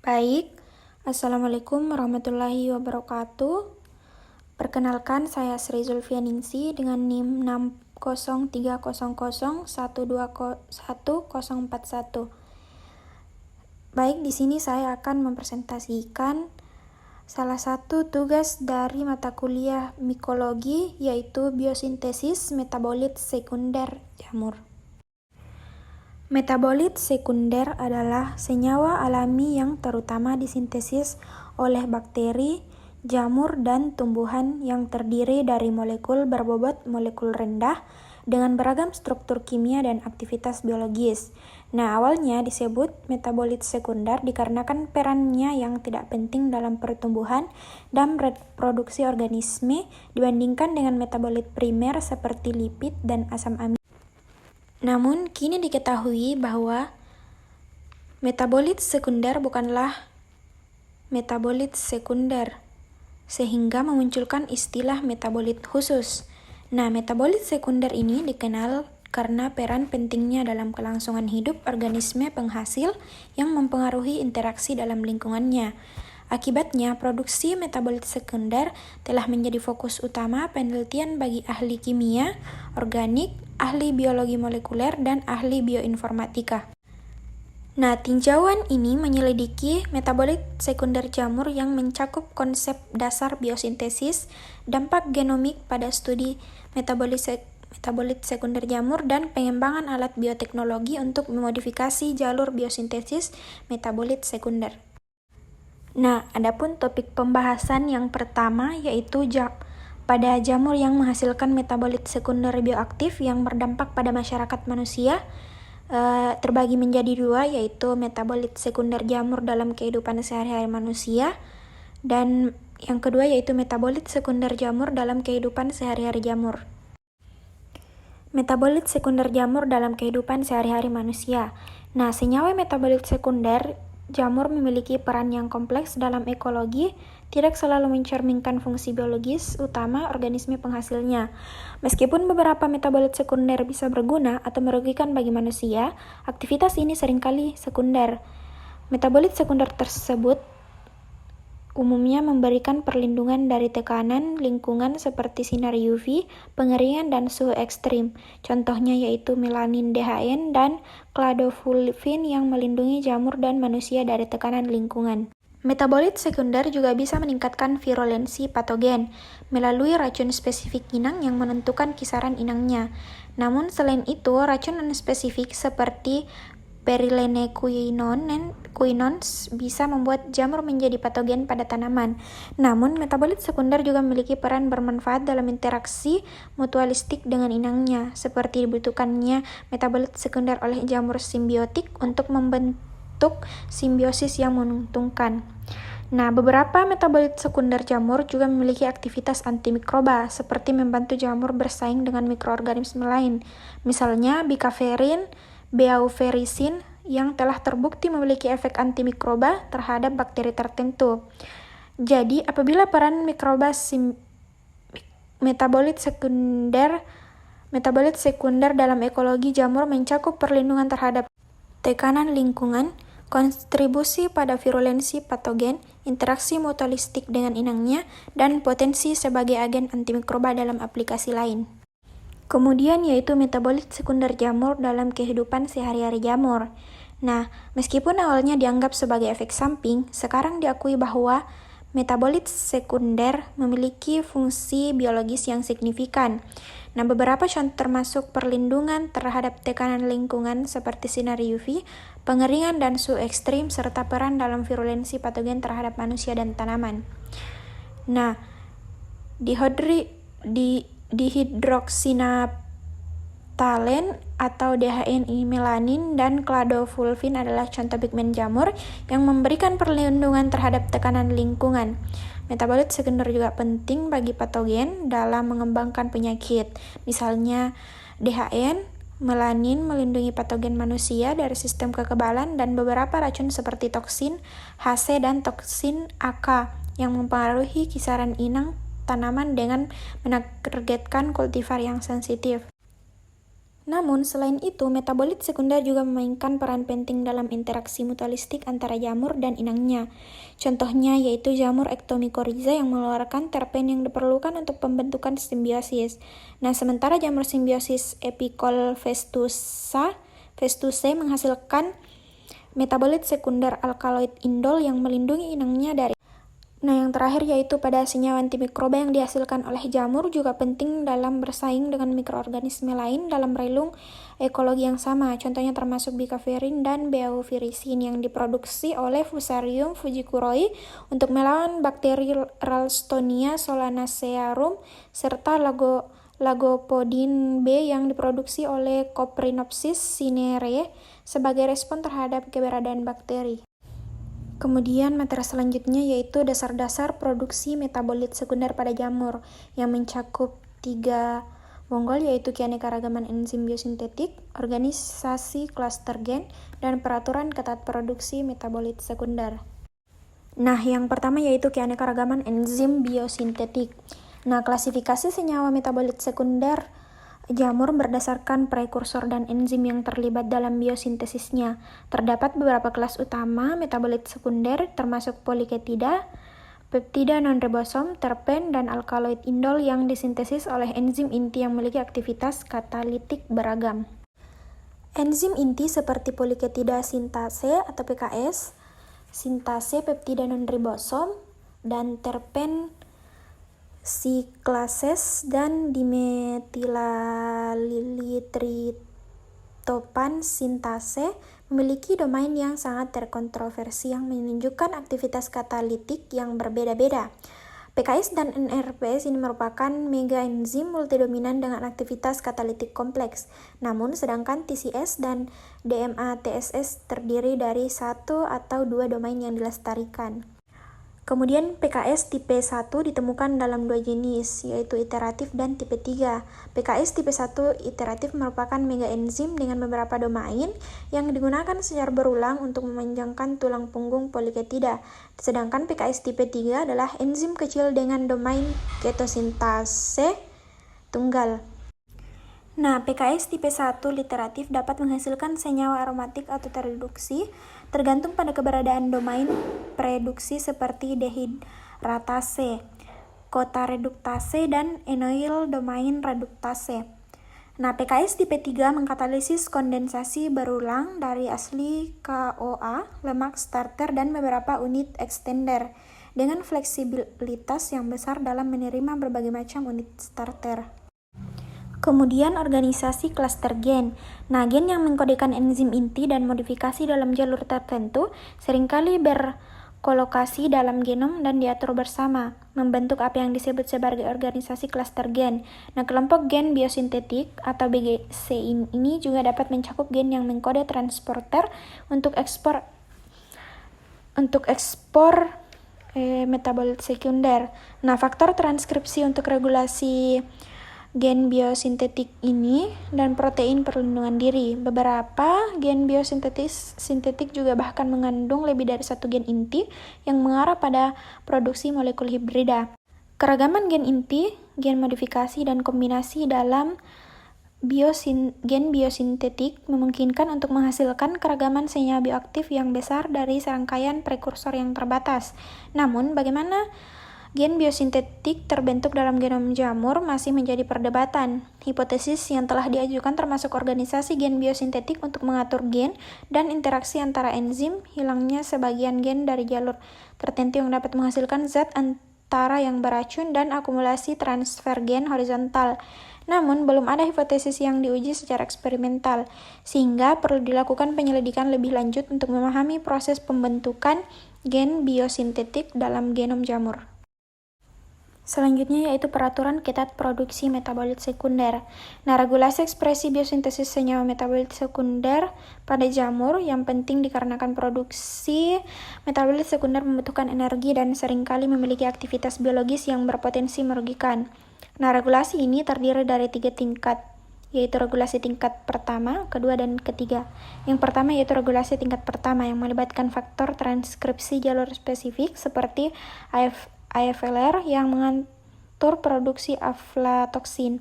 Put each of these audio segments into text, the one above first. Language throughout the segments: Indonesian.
Baik, Assalamualaikum warahmatullahi wabarakatuh. Perkenalkan, saya Sri Zulfianingsi dengan NIM 60300120141. Baik, di sini saya akan mempresentasikan salah satu tugas dari mata kuliah mikologi, yaitu biosintesis metabolit sekunder jamur. Metabolit sekunder adalah senyawa alami yang terutama disintesis oleh bakteri, jamur, dan tumbuhan yang terdiri dari molekul berbobot molekul rendah dengan beragam struktur kimia dan aktivitas biologis. Nah, awalnya disebut metabolit sekunder dikarenakan perannya yang tidak penting dalam pertumbuhan dan reproduksi organisme dibandingkan dengan metabolit primer seperti lipid dan asam amino. Namun, kini diketahui bahwa metabolit sekunder bukanlah metabolit sekunder, sehingga memunculkan istilah metabolit khusus. Nah, metabolit sekunder ini dikenal karena peran pentingnya dalam kelangsungan hidup organisme penghasil yang mempengaruhi interaksi dalam lingkungannya. Akibatnya, produksi metabolit sekunder telah menjadi fokus utama penelitian bagi ahli kimia, organik, ahli biologi molekuler, dan ahli bioinformatika. Nah, tinjauan ini menyelidiki metabolit sekunder jamur yang mencakup konsep dasar biosintesis, dampak genomik pada studi metabolit sekunder jamur, dan pengembangan alat bioteknologi untuk memodifikasi jalur biosintesis metabolit sekunder. Nah, adapun topik pembahasan yang pertama yaitu pada jamur yang menghasilkan metabolit sekunder bioaktif yang berdampak pada masyarakat manusia, terbagi menjadi dua, yaitu metabolit sekunder jamur dalam kehidupan sehari-hari manusia, dan yang kedua yaitu metabolit sekunder jamur dalam kehidupan sehari-hari jamur. Metabolit sekunder jamur dalam kehidupan sehari-hari manusia. Nah, senyawa metabolit sekunder jamur memiliki peran yang kompleks dalam ekologi, tidak selalu mencerminkan fungsi biologis utama organisme penghasilnya. Meskipun beberapa metabolit sekunder bisa berguna atau merugikan bagi manusia, aktivitas ini seringkali sekunder. Metabolit sekunder tersebut umumnya memberikan perlindungan dari tekanan lingkungan seperti sinar UV, pengeringan, dan suhu ekstrim. Contohnya yaitu melanin DHN dan cladofulvin yang melindungi jamur dan manusia dari tekanan lingkungan. Metabolit sekunder juga bisa meningkatkan virulensi patogen melalui racun spesifik inang yang menentukan kisaran inangnya. Namun selain itu, racun non-spesifik seperti Perilenequinons bisa membuat jamur menjadi patogen pada tanaman. Namun, metabolit sekunder juga memiliki peran bermanfaat dalam interaksi mutualistik dengan inangnya, seperti dibutuhkannya metabolit sekunder oleh jamur simbiotik untuk membentuk simbiosis yang menguntungkan. Nah, beberapa metabolit sekunder jamur juga memiliki aktivitas antimikroba, seperti membantu jamur bersaing dengan mikroorganisme lain, misalnya bikaverin, beauferisin, yang telah terbukti memiliki efek antimikroba terhadap bakteri tertentu. Jadi, apabila peran mikroba metabolit sekunder dalam ekologi jamur mencakup perlindungan terhadap tekanan lingkungan, kontribusi pada virulensi patogen, interaksi mutualistik dengan inangnya, dan potensi sebagai agen antimikroba dalam aplikasi lain. Kemudian yaitu metabolit sekunder jamur dalam kehidupan sehari-hari jamur. Nah, meskipun awalnya dianggap sebagai efek samping, sekarang diakui bahwa metabolit sekunder memiliki fungsi biologis yang signifikan. Nah, beberapa contoh termasuk perlindungan terhadap tekanan lingkungan seperti sinar UV, pengeringan dan suhu ekstrim, serta peran dalam virulensi patogen terhadap manusia dan tanaman. Nah, dihidroksinaphthalen atau DHN melanin dan cladofulvin adalah contoh pigmen jamur yang memberikan perlindungan terhadap tekanan lingkungan. Metabolit sekunder juga penting bagi patogen dalam mengembangkan penyakit. Misalnya DHN melanin melindungi patogen manusia dari sistem kekebalan dan beberapa racun seperti toksin HC dan toksin AK yang mempengaruhi kisaran inang tanaman dengan menargetkan kultivar yang sensitif. Namun, selain itu, metabolit sekunder juga memainkan peran penting dalam interaksi mutualistik antara jamur dan inangnya. Contohnya yaitu jamur Ectomycorrhiza yang mengeluarkan terpen yang diperlukan untuk pembentukan simbiosis. Nah, sementara jamur simbiosis Epicol festusae menghasilkan metabolit sekunder alkaloid indol yang melindungi inangnya dari. Nah, yang terakhir yaitu pada senyawa antimikroba yang dihasilkan oleh jamur juga penting dalam bersaing dengan mikroorganisme lain dalam relung ekologi yang sama. Contohnya termasuk bikaverin dan beofirisin yang diproduksi oleh Fusarium fujikuroi untuk melawan bakteri Ralstonia solanacearum serta Lagopodin B yang diproduksi oleh Coprinopsis cinerea sebagai respon terhadap keberadaan bakteri. Kemudian materi selanjutnya yaitu dasar-dasar produksi metabolit sekunder pada jamur yang mencakup 3 monggol yaitu keanekaragaman enzim biosintetik, organisasi klaster gen, dan peraturan ketat produksi metabolit sekunder. Nah, yang pertama yaitu keanekaragaman enzim biosintetik. Nah, klasifikasi senyawa metabolit sekunder jamur berdasarkan prekursor dan enzim yang terlibat dalam biosintesisnya. Terdapat beberapa kelas utama metabolit sekunder termasuk poliketida, peptida non-ribosom, terpen, dan alkaloid indol yang disintesis oleh enzim inti yang memiliki aktivitas katalitik beragam. Enzim inti seperti poliketida sintase atau PKS, sintase peptida non-ribosom, dan terpen siklases dan dimetilalitritopan sintase memiliki domain yang sangat terkontroversi yang menunjukkan aktivitas katalitik yang berbeda-beda. PKS dan NRPS ini merupakan megaenzim multidominan dengan aktivitas katalitik kompleks. Namun, sedangkan TCS dan DMA-TSS terdiri dari 1 atau 2 domain yang dilestarikan. Kemudian PKS tipe 1 ditemukan dalam 2 jenis, yaitu iteratif dan tipe 3. PKS tipe 1 iteratif merupakan megaenzim dengan beberapa domain yang digunakan secara berulang untuk memanjangkan tulang punggung poliketida. Sedangkan PKS tipe 3 adalah enzim kecil dengan domain ketosintase tunggal. Nah, PKS tipe 1 literatif dapat menghasilkan senyawa aromatik atau terreduksi tergantung pada keberadaan domain prereduksi seperti dehidratase, kotareduktase, dan enoyl domain reduktase. Nah, PKS tipe 3 mengkatalisis kondensasi berulang dari asli KOA, lemak starter, dan beberapa unit extender dengan fleksibilitas yang besar dalam menerima berbagai macam unit starter. Kemudian organisasi klaster gen. Nah, gen yang mengkodekan enzim inti dan modifikasi dalam jalur tertentu seringkali berkolokasi dalam genom dan diatur bersama, membentuk apa yang disebut sebagai organisasi klaster gen. Nah, kelompok gen biosintetik atau BGC ini juga dapat mencakup gen yang mengkode transporter untuk ekspor metabolit sekunder. Nah, faktor transkripsi untuk regulasi gen biosintetik ini dan protein perlindungan diri. Beberapa gen biosintetik juga bahkan mengandung lebih dari satu gen inti yang mengarah pada produksi molekul hibrida. Keragaman gen inti, gen modifikasi, dan kombinasi dalam gen biosintetik memungkinkan untuk menghasilkan keragaman senyawa bioaktif yang besar dari serangkaian prekursor yang terbatas. Namun, bagaimana gen biosintetik terbentuk dalam genom jamur masih menjadi perdebatan. Hipotesis yang telah diajukan termasuk organisasi gen biosintetik untuk mengatur gen dan interaksi antara enzim, hilangnya sebagian gen dari jalur tertentu yang dapat menghasilkan zat antara yang beracun, dan akumulasi transfer gen horizontal. Namun, belum ada hipotesis yang diuji secara eksperimental, sehingga perlu dilakukan penyelidikan lebih lanjut untuk memahami proses pembentukan gen biosintetik dalam genom jamur. Selanjutnya yaitu peraturan ketat produksi metabolit sekunder. Nah, regulasi ekspresi biosintesis senyawa metabolit sekunder pada jamur yang penting dikarenakan produksi metabolit sekunder membutuhkan energi dan seringkali memiliki aktivitas biologis yang berpotensi merugikan. Nah, regulasi ini terdiri dari 3 tingkat, yaitu regulasi tingkat pertama, kedua, dan ketiga. Yang pertama yaitu regulasi tingkat pertama yang melibatkan faktor transkripsi jalur spesifik seperti AFLR yang mengatur produksi aflatoksin,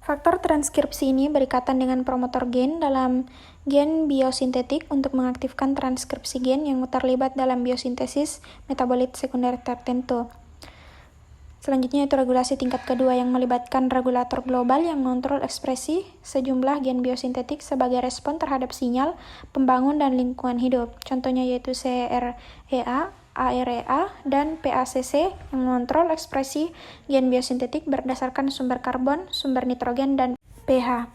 Faktor transkripsi ini berikatan dengan promotor gen dalam gen biosintetik untuk mengaktifkan transkripsi gen yang terlibat dalam biosintesis metabolit sekunder tertentu. Selanjutnya itu regulasi tingkat kedua yang melibatkan regulator global yang mengontrol ekspresi sejumlah gen biosintetik sebagai respon terhadap sinyal, pembangun, dan lingkungan hidup. Contohnya yaitu CREA, AREA, dan PACC yang mengontrol ekspresi gen biosintetik berdasarkan sumber karbon, sumber nitrogen, dan pH.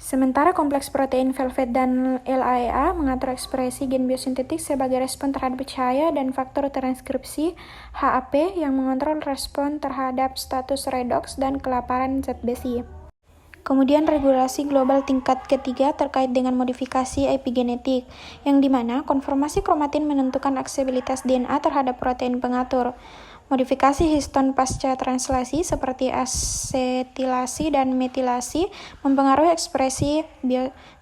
Sementara kompleks protein velvet dan LAEA mengatur ekspresi gen biosintetik sebagai respon terhadap cahaya dan faktor transkripsi HAP yang mengontrol respon terhadap status redoks dan kelaparan zat besi. Kemudian regulasi global tingkat ketiga terkait dengan modifikasi epigenetik, yang dimana konformasi kromatin menentukan aksesibilitas DNA terhadap protein pengatur. Modifikasi histon pasca translasi seperti asetilasi dan metilasi mempengaruhi ekspresi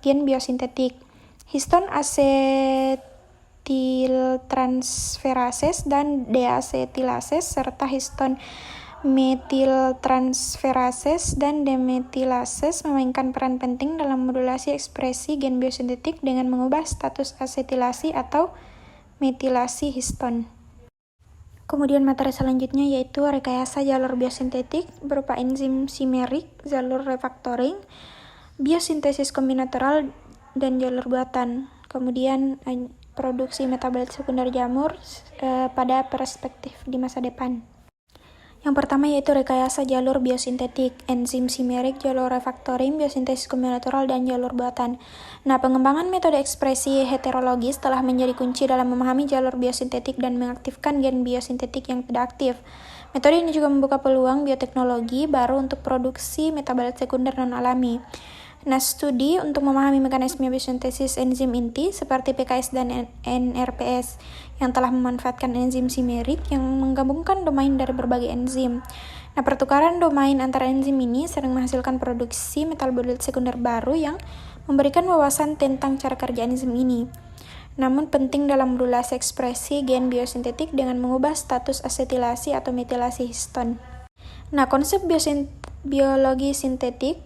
gen biosintetik. Histon asetiltransferases dan deacetilases serta histon metiltransferases dan demetilases memainkan peran penting dalam modulasi ekspresi gen biosintetik dengan mengubah status asetilasi atau metilasi histon. Kemudian materi selanjutnya yaitu rekayasa jalur biosintetik berupa enzim simerik, jalur refaktoring, biosintesis kombinatoral, dan jalur buatan. Kemudian produksi metabolit sekunder jamur pada perspektif di masa depan. Yang pertama yaitu rekayasa jalur biosintetik, enzim simerik, jalur refaktoring, biosintesis kombinatoral, dan jalur buatan. Nah, pengembangan metode ekspresi heterologis telah menjadi kunci dalam memahami jalur biosintetik dan mengaktifkan gen biosintetik yang tidak aktif. Metode ini juga membuka peluang bioteknologi baru untuk produksi metabolit sekunder non-alami. Nah, studi untuk memahami mekanisme biosintesis enzim inti seperti PKS dan NRPS yang telah memanfaatkan enzim simerik yang menggabungkan domain dari berbagai enzim. Nah, pertukaran domain antara enzim ini sering menghasilkan produksi metabolit sekunder baru yang memberikan wawasan tentang cara kerja enzim ini. Namun penting dalam modulasi ekspresi gen biosintetik dengan mengubah status asetilasi atau metilasi histon. Nah, konsep biologi sintetik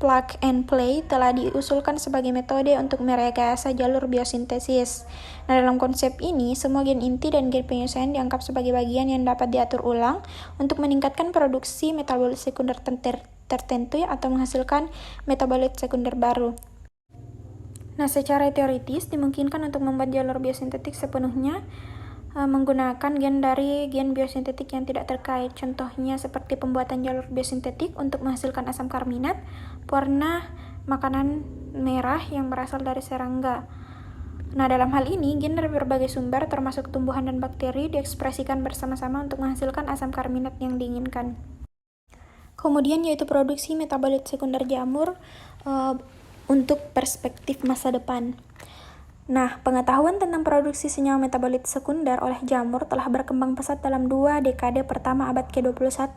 plug and play telah diusulkan sebagai metode untuk merekayasa jalur biosintesis. Nah, dalam konsep ini, semua gen inti dan gen penyesuaian dianggap sebagai bagian yang dapat diatur ulang untuk meningkatkan produksi metabolit sekunder tertentu atau menghasilkan metabolit sekunder baru. Nah, secara teoritis dimungkinkan untuk membuat jalur biosintetik sepenuhnya menggunakan gen dari gen biosintetik yang tidak terkait. Contohnya seperti pembuatan jalur biosintetik untuk menghasilkan asam karminat, pewarna makanan merah yang berasal dari serangga. Nah, dalam hal ini, gen dari berbagai sumber termasuk tumbuhan dan bakteri diekspresikan bersama-sama untuk menghasilkan asam karminat yang diinginkan. Kemudian yaitu produksi metabolit sekunder jamur untuk perspektif masa depan. Nah, pengetahuan tentang produksi senyawa metabolit sekunder oleh jamur telah berkembang pesat dalam 2 dekade pertama abad ke-21,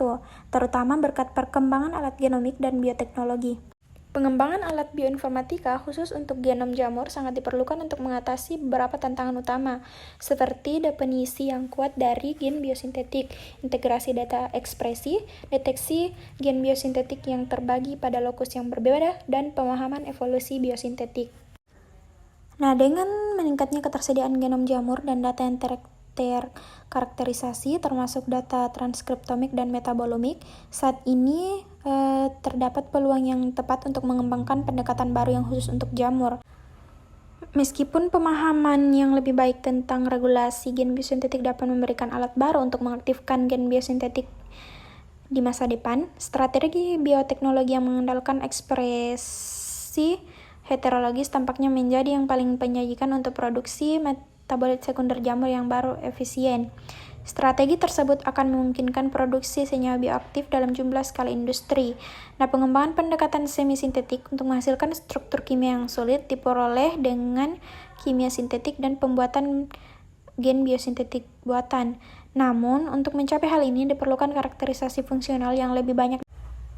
terutama berkat perkembangan alat genomik dan bioteknologi. Pengembangan alat bioinformatika khusus untuk genom jamur sangat diperlukan untuk mengatasi beberapa tantangan utama, seperti definisi yang kuat dari gen biosintetik, integrasi data ekspresi, deteksi gen biosintetik yang terbagi pada lokus yang berbeda, dan pemahaman evolusi biosintetik. Nah, dengan meningkatnya ketersediaan genom jamur dan data yang terkarakterisasi, termasuk data transkriptomik dan metabolomik, saat ini terdapat peluang yang tepat untuk mengembangkan pendekatan baru yang khusus untuk jamur. Meskipun pemahaman yang lebih baik tentang regulasi gen biosintetik dapat memberikan alat baru untuk mengaktifkan gen biosintetik di masa depan, strategi bioteknologi yang mengandalkan ekspresi heterologis tampaknya menjadi yang paling menjanjikan untuk produksi metabolit sekunder jamur yang baru efisien. Strategi tersebut akan memungkinkan produksi senyawa bioaktif dalam jumlah skala industri. Nah, pengembangan pendekatan semi-sintetik untuk menghasilkan struktur kimia yang sulit diperoleh dengan kimia sintetik dan pembuatan gen biosintetik buatan. Namun, untuk mencapai hal ini diperlukan karakterisasi fungsional yang lebih banyak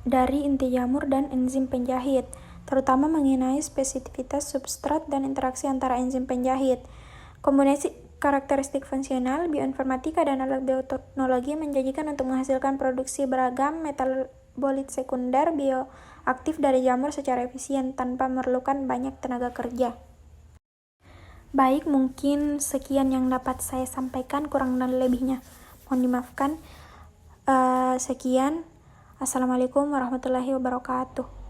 dari inti jamur dan enzim penjahit, terutama mengenai spesifitas substrat dan interaksi antara enzim penjahit. Kombinasi karakteristik fungsional, bioinformatika, dan alat bioteknologi menjanjikan untuk menghasilkan produksi beragam metabolit sekunder bioaktif dari jamur secara efisien tanpa memerlukan banyak tenaga kerja. Baik, mungkin sekian yang dapat saya sampaikan, kurang dan lebihnya mohon dimaafkan. Sekian. Assalamualaikum warahmatullahi wabarakatuh.